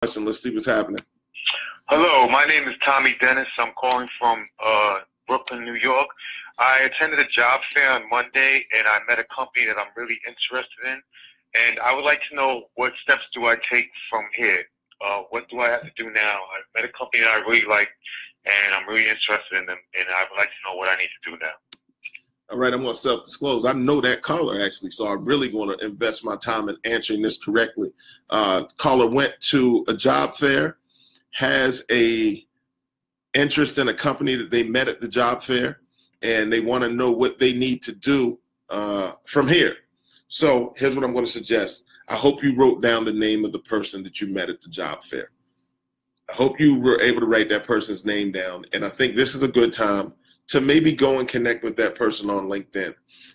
question. Let's see what's happening. Hello, my name is Tommy Dennis. I'm calling from Brooklyn, New York. I attended a job fair on Monday, and I met a company that I'm really interested in. And I would like to know, what steps do I take from here? What do I have to do now? I met a company that I really like, and I'm really interested in them, and I would like to know what I need to do now. All right, I'm going to self-disclose. I know that caller, actually, so I'm really going to invest my time in answering this correctly. Caller went to a job fair, has a interest in a company that they met at the job fair, and they want to know what they need to do from here. So here's what I'm going to suggest. I hope you wrote down the name of the person that you met at the job fair. I hope you were able to write that person's name down, and I think this is a good time to maybe go and connect with that person on LinkedIn.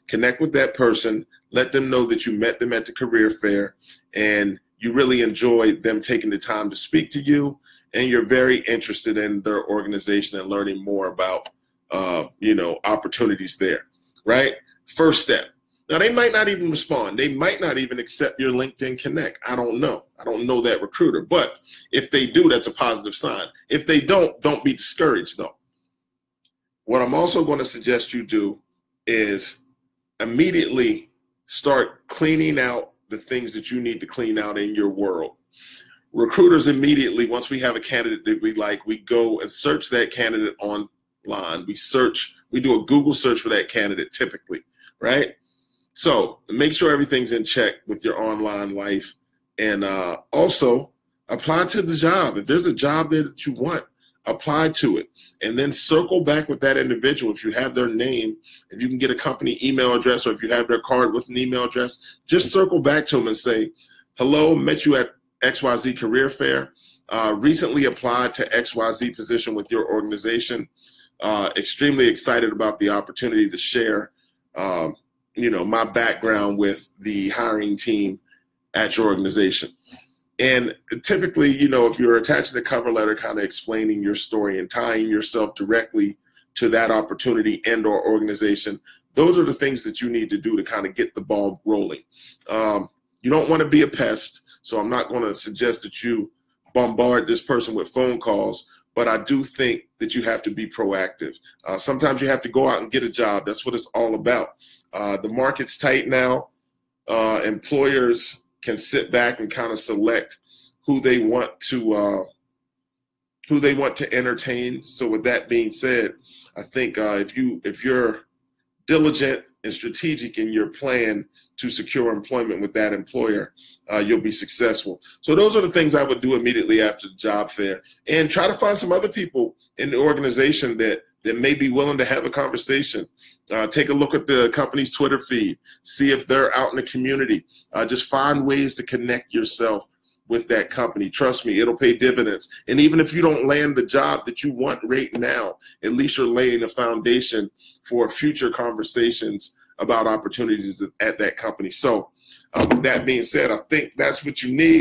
Connect with that person, let them know that you met them at the career fair and you really enjoyed them taking the time to speak to you, and you're very interested in their organization and learning more about opportunities there, right? First step. Now, they might not even respond. They might not even accept your LinkedIn Connect. I don't know. I don't know that recruiter. But if they do, that's a positive sign. If they don't be discouraged, though. What I'm also going to suggest you do is immediately start cleaning out the things that you need to clean out in your world. Recruiters immediately, once we have a candidate that we like, we go and search that candidate online. We do a Google search for that candidate typically, right? So make sure everything's in check with your online life, and also apply to the job. If there's a job there that you want, apply to it, and then circle back with that individual. If you have their name, if you can get a company email address, or if you have their card with an email address, just circle back to them and say, hello, met you at XYZ Career Fair, recently applied to XYZ position with your organization, extremely excited about the opportunity to share my background with the hiring team at your organization. And typically, if you're attaching a cover letter kind of explaining your story and tying yourself directly to that opportunity and or organization, those are the things that you need to do to kind of get the ball rolling. You don't want to be a pest, so I'm not going to suggest that you bombard this person with phone calls, but I do think that you have to be proactive. Sometimes you have to go out and get a job. That's what it's all about. The market's tight now. Employers can sit back and kind of select who they want to entertain. So with that being said, I think if you're diligent and strategic in your plan to secure employment with that employer, you'll be successful. So those are the things I would do immediately after the job fair, and try to find some other people in the organization that may be willing to have a conversation. Take a look at the company's Twitter feed, see if they're out in the community. Just find ways to connect yourself with that company. Trust me, it'll pay dividends. And even if you don't land the job that you want right now, at least you're laying a foundation for future conversations about opportunities at that company. So with that being said, I think that's what you need.